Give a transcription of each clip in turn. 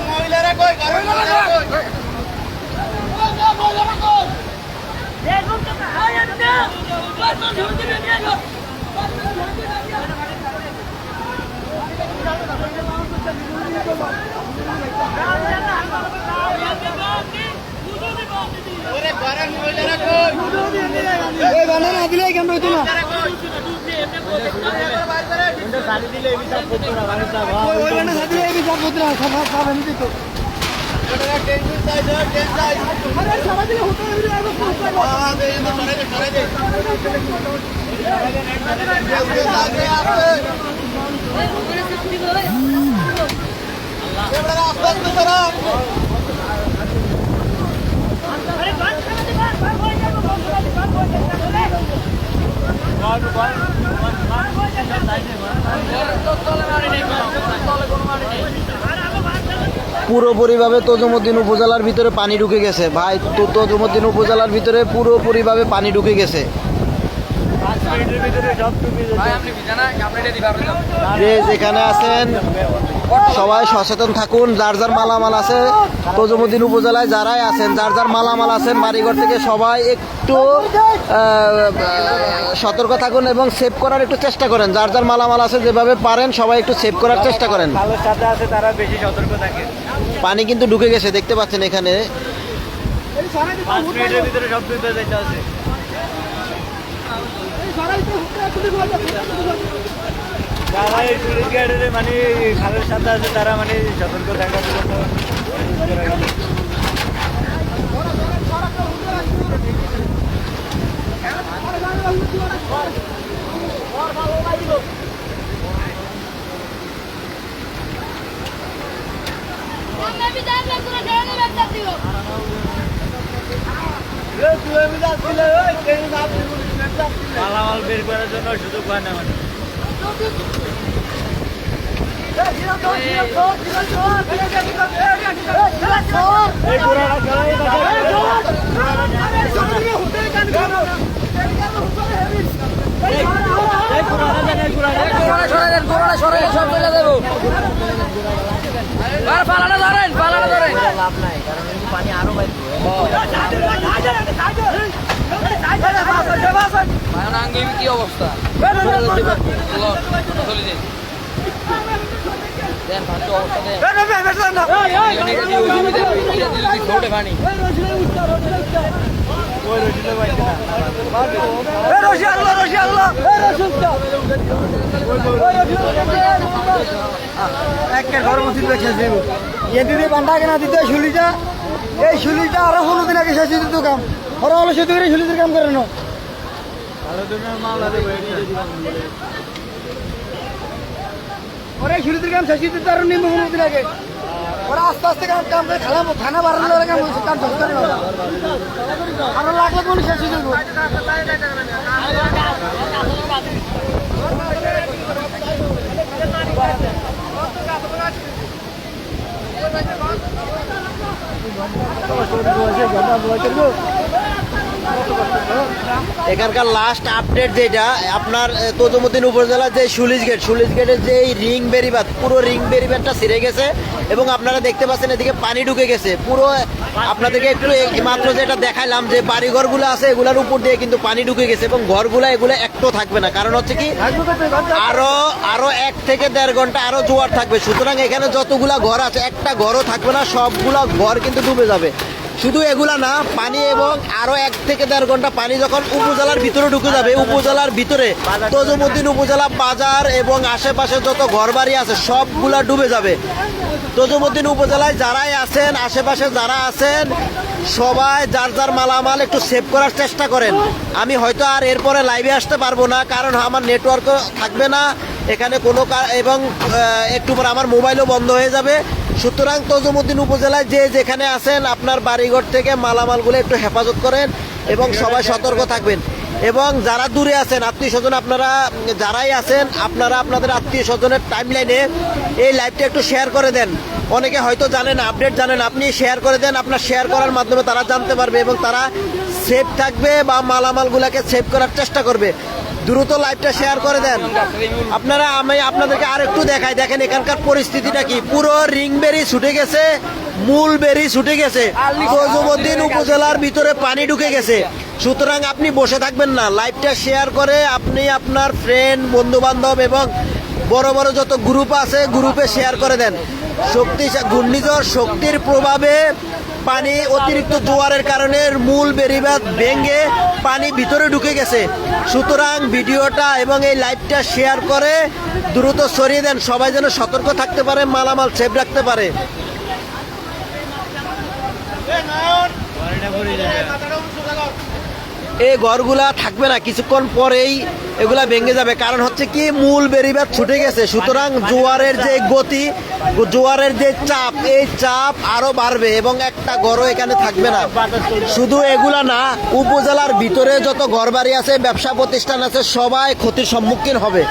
মহিলারা কই মহিলারা কই বানানা দিলে কেন হইতো না শাড়ি দিলে এই সব পত্র না মানে সব ওই না শাড়ি দিলে এই সব পত্র সব সব আমি দিত এটা টেনশন সাইজ টেনশন সাইজ আরে সারা দিলে হতো না হ্যাঁ দে তো সারা দে আল্লাহ আফতার তো সারা আরে বাদ করে দে বাদ হয়ে যাবে বাদ হয়ে যাবে বাদ পুরোপুরিভাবে তজুমুদ্দিন উপজেলার ভিতরে পানি ঢুকে গেছে ভাই। তজুমুদ্দিন উপজেলার ভিতরে পুরোপুরিভাবে পানি ঢুকে গেছে। যে যেখানে আছেন সবাই সচেতন থাকুন। যার যার মালামাল আছে তজুমুদ্দিন উপজেলায় যারাই আছেন, যার যার মালামাল আছেন বাড়িঘর থেকে সবাই একটু সতর্ক থাকুন এবং সেভ করার একটু চেষ্টা করেন। যার যার মালামাল আছে যেভাবে পারেন সবাই একটু সেভ করার চেষ্টা করেন। পানি কিন্তু ঢুকে গেছে দেখতে পাচ্ছেন এখানে। যারা এই টুরিস্ট গাইডের মানে খালের সাথে আছে তারা মানে সতর্ক থাকার জন্য মালামাল বের করার জন্য সুযোগ হয় না মানে লাভ নাই কারণ পানি আরো কি অবস্থা দিদি বান্ধা কেনা দিতে শুলিটা এই শুলিটা আরো 15 দিন আগে শেষ দিত কাম ওরা হলো শুধু করে শুলিদের কাম করে না ওরা শুলিদের কাম শেষ দিতে আরো নিম্ন 15 দিন আগে ওরা আস্তে আস্তে কাম কাম করে খানা বাড়ানোর কাম কাম শেষ করে না আরো লাগলে কোন শেষ দিত এখানকার লাস্ট আপডেট যেটা আপনার তজুমুদ্দিন উপজেলার যে সুলিশ গেটের যে রিং বেরিবাদ পুরো রিং বেরিবাদটা ছিঁড়ে গেছে এবং আপনারা দেখতে পাচ্ছেন এদিকে পানি ঢুকে গেছে পুরো। আপনাদেরকে একটু মাত্র যেটা দেখাইলাম যে বাড়িঘরগুলো আছে এগুলোর উপর দিয়ে কিন্তু পানি ঢুকে গেছে এবং ঘরগুলো এগুলো একটু থাকবে না, কারণ হচ্ছে কি আরো 1 থেকে 1.5 ঘন্টা আরো জোয়ার থাকবে। সুতরাং এখানে যতগুলা ঘর আছে একটা ঘরও থাকবে না, সবগুলা ঘর কিন্তু ডুবে যাবে। শুধু এগুলা না, পানি এবং আরো 1 থেকে 1.5 ঘন্টা পানি যখন উপজেলার ভিতরে ঢুকে যাবে, উপজেলার ভিতরে তজুমুদ্দিন উপজেলা বাজার এবং আশেপাশে যত ঘরবাড়ি আছে সবগুলা ডুবে যাবে। তজুমুদ্দিন উপজেলায় যারাই আছেন, আশেপাশে যারা আছেন সবাই যার যার মালামাল একটু সেভ করার চেষ্টা করেন। আমি হয়তো আর এরপরে লাইভে আসতে পারবো না, কারণ আমার নেটওয়ার্কও থাকবে না এখানে কোনো, এবং একটু পর আমার মোবাইলও বন্ধ হয়ে যাবে। সুতরাং তজুমুদ্দিন উপজেলায় যে যেখানে আছেন আপনার বাড়িঘর থেকে মালামালগুলো একটু হেফাজত করেন এবং সবাই সতর্ক থাকবেন। এবং যারা দূরে আছেন আত্মীয় স্বজন, আপনারা যারাই আছেন আপনারা আপনাদের আত্মীয় স্বজনের টাইমলাইনে এই লাইভটা একটু শেয়ার করে দেন। অনেকে হয়তো জানেন, আপডেট জানেন, আপনি শেয়ার করে দেন। আপনার শেয়ার করার মাধ্যমে তারা জানতে পারবে এবং তারা সেভ থাকবে বা মালামালগুলোকে সেভ করার চেষ্টা করবে। দ্রুত লাইভটা শেয়ার করে দেন। আপনারা আমি আপনাদেরকে আরেকটু দেখাই, দেখেন এখানকার পরিস্থিতিটা কি। পুরো রিং বেরি ছুটে গেছে, মূল বেরি ছুটে গেছে, তজুমুদ্দিন উপজেলার ভিতরে পানি ঢুকে গেছে। সুতরাং আপনি বসে থাকবেন না, লাইভটা শেয়ার করে আপনি আপনার ফ্রেন্ড, বন্ধু বান্ধব এবং বড় বড় যত গ্রুপ আছে গ্রুপে শেয়ার করে দেন। ঘূর্ণিঝড় শক্তির প্রভাবে পানি, অতিরিক্ত জোয়ারের কারণে মূল বেড়িবাঁধ ভেঙে পানি ভিতরে ঢুকে গেছে। সুতরাং ভিডিওটা এবং এই লাইভটা শেয়ার করে দ্রুত সরিয়ে দেন, সবাই যেন সতর্ক থাকতে পারে, মালামাল সেভ রাখতে পারে। এই ঘরগুলা থাকবে না, কিছুক্ষণ পরেই এগুলা ভেঙে যাবে। কারণ হচ্ছে কি, মূল বেড়িবাঁধ ছুটে গেছে। সুতরাং জোয়ারের যে গতি, জোয়ারের যে চাপ, এই চাপ আরো বাড়বে এবং একটা ঘরও এখানে থাকবে না। শুধু এগুলা না, উপজেলার ভিতরে যত ঘরবাড়ি আছে, ব্যবসা প্রতিষ্ঠান আছে, সবাই ক্ষতির সম্মুখীন হবে।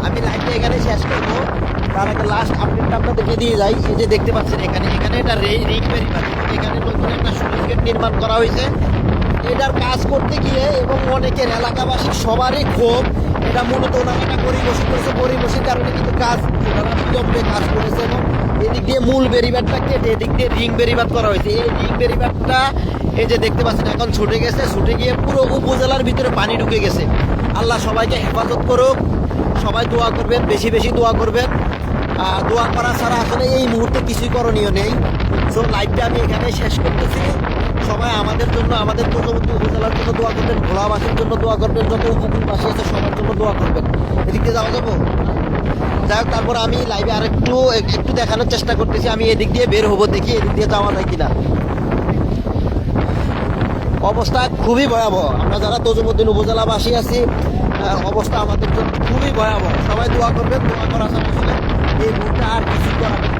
আমি লাইভটা এখানে শেষ করবো, তার আগে লাস্ট আপডেটটা আপনাদেরকে দিয়ে যাই। এই যে দেখতে পাচ্ছেন এখানে এটা রিং বেরিবাঁধ, এখানে নতুন একটা স্লুইস গেট নির্মাণ করা হয়েছে। এটার কাজ করতে গিয়ে এবং অনেকের এলাকাবাসীর সবারই ক্ষোভ, এটা মূলত ওনারা একটা পরিবসী করেছে, পরিবসীর কারণে কিন্তু কাজ ওনারা বিলম্বে কাজ করেছে এবং এদিক দিয়ে মূল বেরিবাঁধটা কেটে এদিক দিয়ে রিং বেরিবাঁধ করা হয়েছে। এই রিং বেরিবাঁধটা এই যে দেখতে পাচ্ছেন এখন ছুটে গেছে, ছুটে গিয়ে পুরো উপজেলার ভিতরে পানি ঢুকে গেছে। আল্লাহ সবাইকে হেফাজত করুক, সবাই দোয়া করবেন, বেশি বেশি দোয়া করবেন। দোয়া করা ছাড়া আসলে এই মুহূর্তে কিছুই করণীয় নেই। সো লাইভটা আমি এখানে শেষ করতেছি। সবাই আমাদের জন্য, আমাদের তজুমুদ্দিন উপজেলার জন্য দোয়া করবেন, ভোলাবাসীর জন্য দোয়া করবেন, যত উপকূলবাসী আছে সবার জন্য দোয়া করবেন। এদিক দিয়ে যাওয়া যাবো। যাই হোক, তারপর আমি লাইভে আরেকটু একটু দেখানোর চেষ্টা করতেছি আমি এদিক দিয়ে বের হবো, দেখি এদিক দিয়ে যাওয়া যায় কিনা। অবস্থা খুবই ভয়াবহ। আমরা যারা তজুমুদ্দিন উপজেলাবাসী আছি, অবস্থা আমাদের জন্য খুবই ভয়াবহ। সবাই দোয়া করবেন, দোয়া করা ছাড়া আসলে এই মুহূর্তে আর কিছু করা নেই।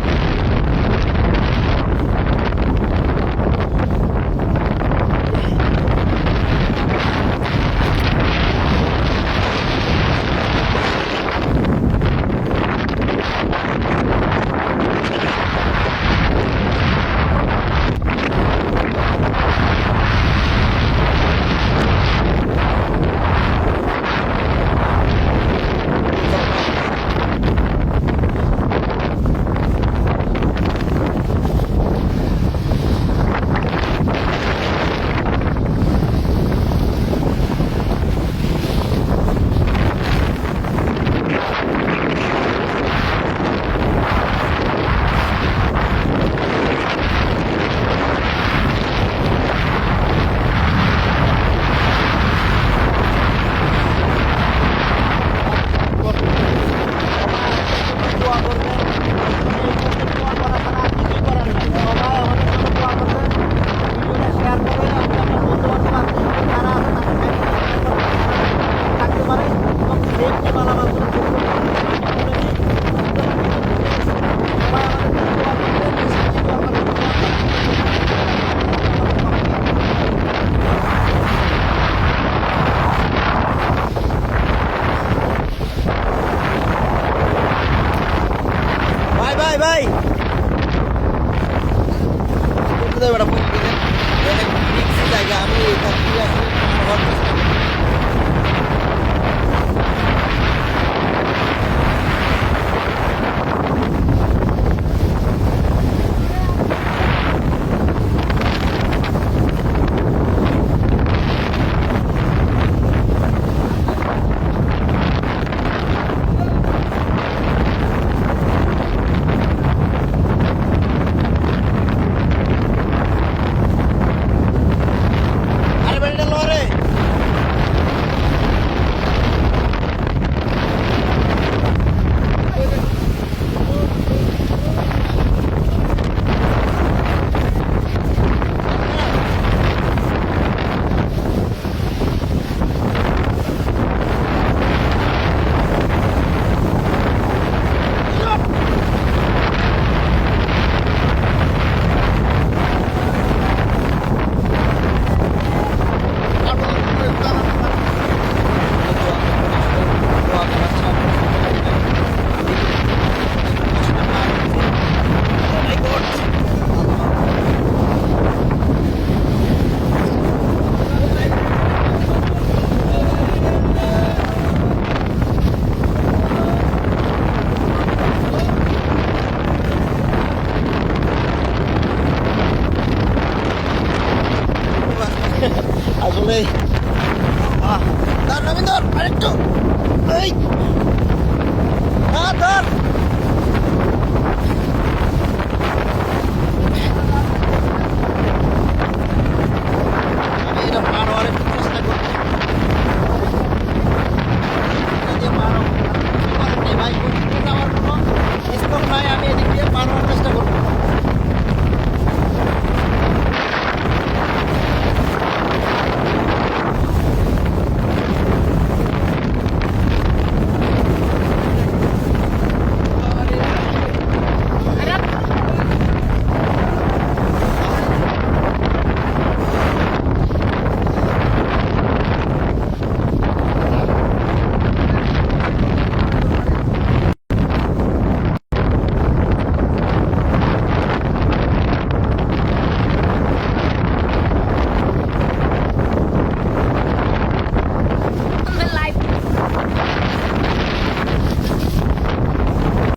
ভাই জায়গা আমি এখান থেকে আসলে ধর